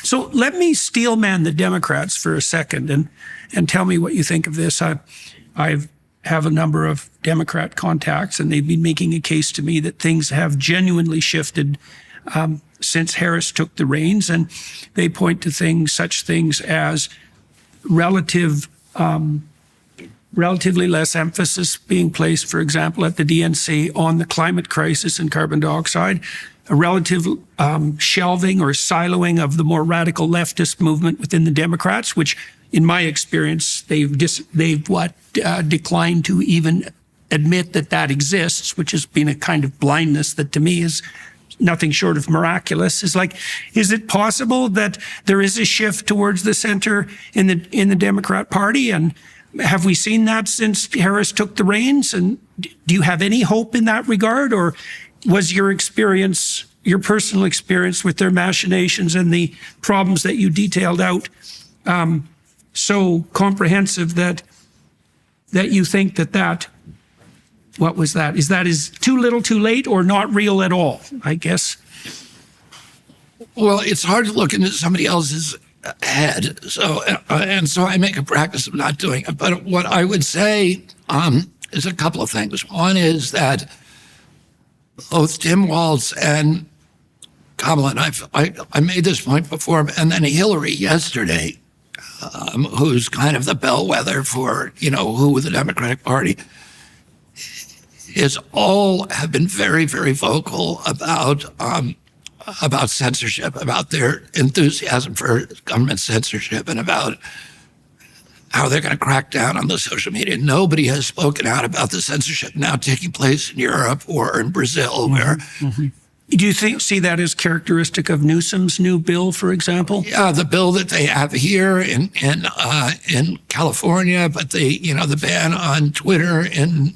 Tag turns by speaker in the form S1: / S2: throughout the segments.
S1: So let me steelman the Democrats for a second and tell me what you think of this. I have a number of Democrat contacts, and they've been making a case to me that things have genuinely shifted since Harris took the reins, and they point to such things as relatively less emphasis being placed, for example, at the DNC on the climate crisis and carbon dioxide, a relative shelving or siloing of the more radical leftist movement within the Democrats, which, in my experience, they've declined to even admit that exists, which has been a kind of blindness that to me is nothing short of miraculous. Is it possible that there is a shift towards the center in the Democrat Party? And have we seen that since Harris took the reins? And do you have any hope in that regard? Or was your experience, your personal experience with their machinations and the problems that you detailed out so comprehensive that you think that what was that? Is too little too late or not real at all, I guess?
S2: Well, it's hard to look into somebody else's head. So I make a practice of not doing it. But what I would say is a couple of things. One is that both Tim Walz and Kamala, and I made this point before, and then Hillary yesterday, who's kind of the bellwether for, who the Democratic Party is, all have been very, very vocal about censorship, about their enthusiasm for government censorship, and about how they're going to crack down on the social media. Nobody has spoken out about the censorship now taking place in Europe or in Brazil, where...
S1: Mm-hmm. Do you see that as characteristic of Newsom's new bill, for example?
S2: Yeah, the bill that they have here in California, but the ban on Twitter in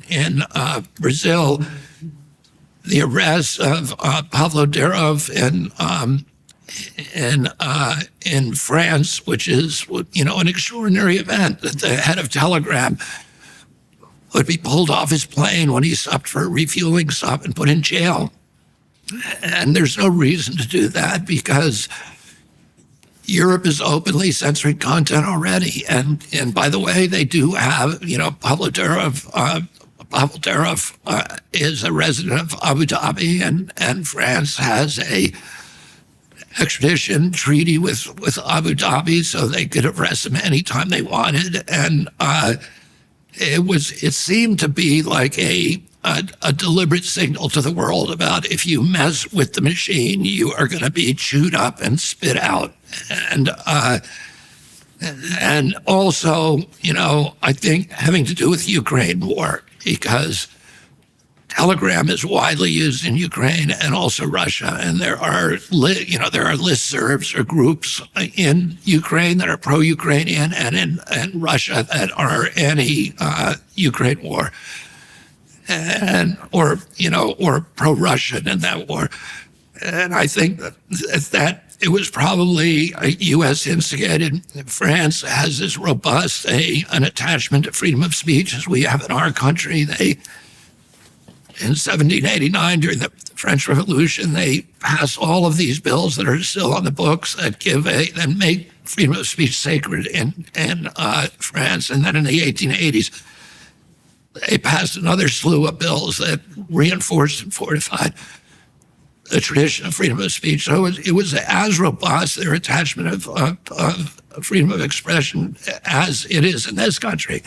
S2: Brazil, the arrest of Pablo Durov in France, which is an extraordinary event, that the head of Telegram would be pulled off his plane when he stopped for a refueling stop and put in jail. And there's no reason to do that because Europe is openly censoring content already. And by the way, they do have, Pablo Durov is a resident of Abu Dhabi, and France has a extradition treaty with Abu Dhabi, so they could arrest him anytime they wanted. And it seemed to be like a deliberate signal to the world about, if you mess with the machine, you are going to be chewed up and spit out. And also, I think having to do with the Ukraine war, because Telegram is widely used in Ukraine and also Russia, and there are listservs or groups in Ukraine that are pro-Ukrainian and in Russia that are anti-Ukraine war. Or pro-Russian in that war. And I think that it was probably a U.S. instigated. France has as robust an attachment to freedom of speech as we have in our country. In 1789, during the French Revolution, they passed all of these bills that are still on the books that make freedom of speech sacred in France. And then in the 1880s, they passed another slew of bills that reinforced and fortified the tradition of freedom of speech. So it was as robust, their attachment of freedom of expression, as it is in this country.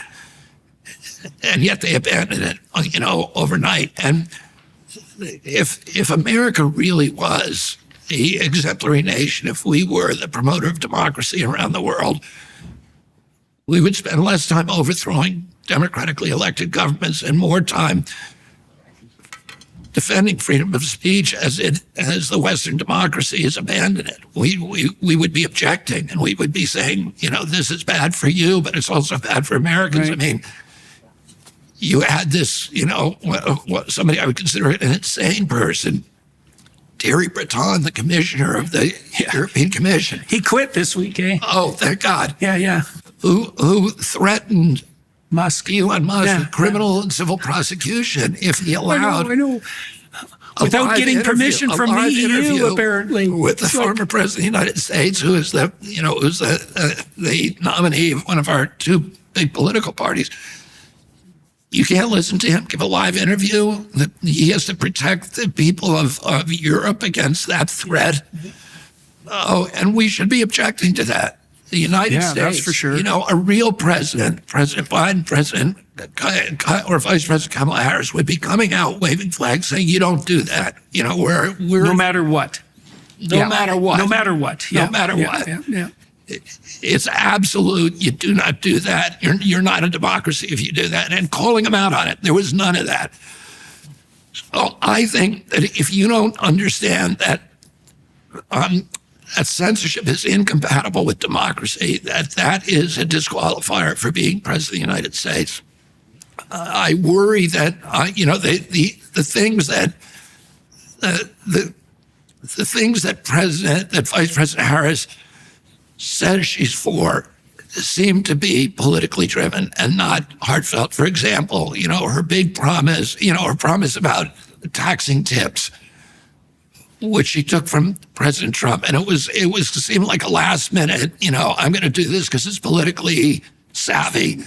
S2: And yet they abandoned it, overnight. And if America really was the exemplary nation, if we were the promoter of democracy around the world, we would spend less time overthrowing democratically elected governments and more time defending freedom of speech as the Western democracy has abandoned it. We would be objecting, and we would be saying, this is bad for you, but it's also bad for Americans. Right. I mean, you had this, somebody I would consider an insane person, Thierry Breton, the commissioner of the European Commission.
S1: He quit this week, eh?
S2: Oh, thank God.
S1: Yeah.
S2: Who threatened Elon Musk
S1: with
S2: criminal and civil prosecution if he allowed.
S1: I know. Without getting permission from the EU, apparently.
S2: With the former president of the United States, who is the nominee of one of our two big political parties. You can't listen to him give a live interview. He has to protect the people of Europe against that threat. Oh, and we should be objecting to that. The United States,
S1: that's for sure.
S2: A real president, President Biden, or Vice President Kamala Harris would be coming out waving flags saying, "You don't do that." We're
S1: no matter what.
S2: No matter what.
S1: No matter what. Yeah.
S2: No matter what.
S1: Yeah.
S2: It's absolute. You do not do that. You're not a democracy if you do that. And calling them out on it, there was none of that. So I think that if you don't understand that that censorship is incompatible with democracy, that is a disqualifier for being president of the United States. I worry that the things that the things that Vice President Harris says she's for seem to be politically driven and not heartfelt. For example, her big promise, her promise about taxing tips, which she took from President Trump. And it seemed like a last minute, I'm going to do this because it's politically savvy.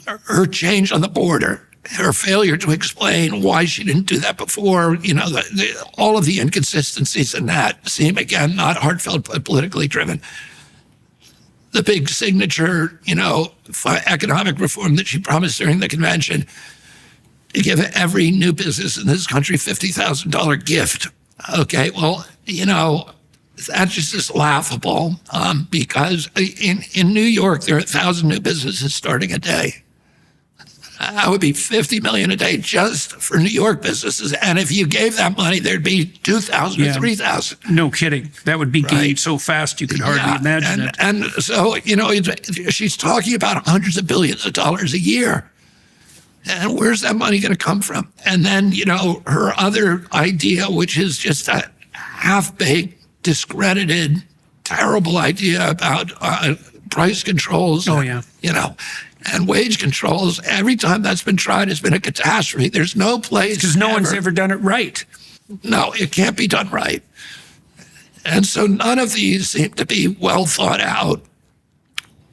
S2: Her change on the border, her failure to explain why she didn't do that before, all of the inconsistencies in that seem, again, not heartfelt, but politically driven. The big signature, economic reform that she promised during the convention to give every new business in this country $50,000 gift. Okay, well, that's just laughable because in New York, there are 1,000 new businesses starting a day. That would be $50 million a day just for New York businesses. And if you gave that money, there'd be 2,000 or 3,000.
S1: No kidding. That would be gained so fast you could hardly imagine it.
S2: And so, she's talking about hundreds of billions of dollars a year. And where's that money going to come from? And then, her other idea, which is just a half-baked, discredited, terrible idea about price controls.
S1: Oh, yeah.
S2: And wage controls. Every time that's been tried, it's been a catastrophe. There's no place.
S1: Because no one's ever done it right.
S2: No, it can't be done right. And so none of these seem to be well thought out.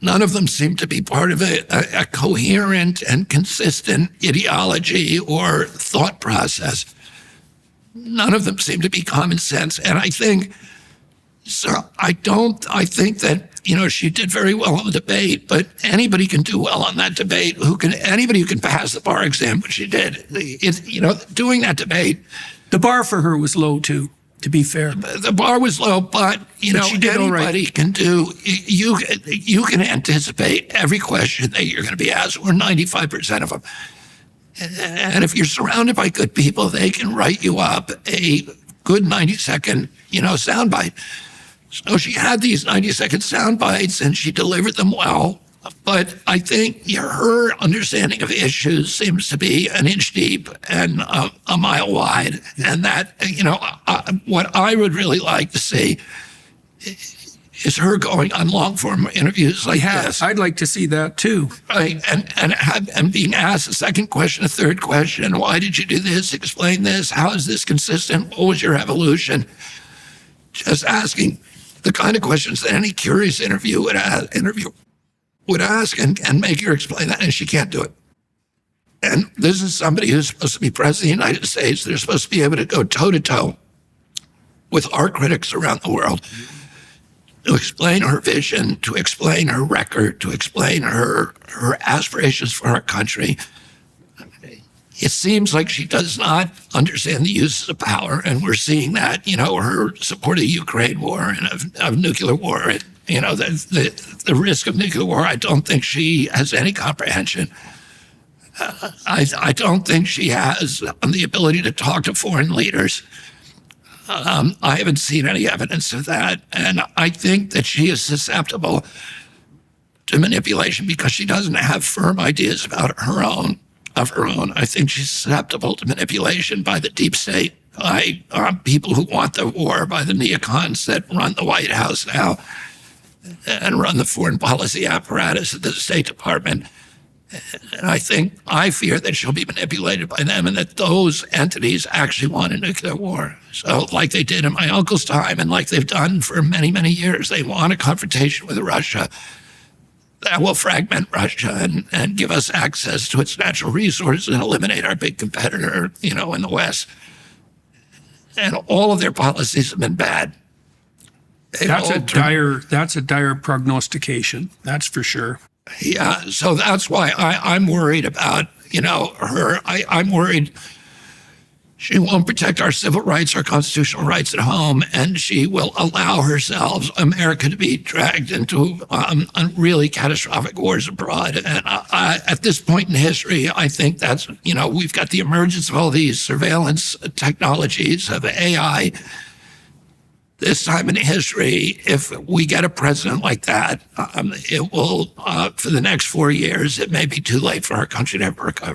S2: None of them seem to be part of a coherent and consistent ideology or thought process. None of them seem to be common sense. And I think that, she did very well on the debate, but anybody can do well on that debate. Anybody who can pass the bar exam, which she did, doing that debate.
S1: The bar for her was low too, to be fair.
S2: The bar was low, but anybody can do. You can anticipate every question that you're going to be asked, or 95% of them. And if you're surrounded by good people, they can write you up a good 90-second, soundbite. So she had these 90-second sound bites and she delivered them well. But I think her understanding of issues seems to be an inch deep and a mile wide. And that, what I would really like to see is her going on long-form interviews like this.
S1: I'd like to see that too.
S2: Right, and being asked a second question, a third question. Why did you do this? Explain this. How is this consistent? What was your evolution? Just asking the kind of questions that any curious interview would ask and make her explain that, and she can't do it. And this is somebody who's supposed to be president of the United States. They're supposed to be able to go toe-to-toe with our critics around the world to explain her vision, to explain her record, to explain her aspirations for our country. It seems like she does not understand the uses of power, and we're seeing that, her support of the Ukraine war and of nuclear war, and, the risk of nuclear war. I don't think she has any comprehension. I don't think she has the ability to talk to foreign leaders. I haven't seen any evidence of that, and I think that she is susceptible to manipulation because she doesn't have firm ideas about her own. I think she's susceptible to manipulation by the deep state, by people who want the war, by the neocons that run the White House now and run the foreign policy apparatus of the State Department. And I fear that she'll be manipulated by them and that those entities actually want a nuclear war. So like they did in my uncle's time and like they've done for many, many years, they want a confrontation with Russia that will fragment Russia and give us access to its natural resources and eliminate our big competitor, in the West. And all of their policies have been bad.
S1: That's a dire prognostication. That's for sure.
S2: Yeah, so that's why I'm worried about, her. I'm worried she won't protect our civil rights, our constitutional rights at home, and she will allow herself, America, to be dragged into really catastrophic wars abroad. And at this point in history, I think that's, we've got the emergence of all these surveillance technologies, of AI. This time in history, if we get a president like that, it will, for the next 4 years, it may be too late for our country to ever recover.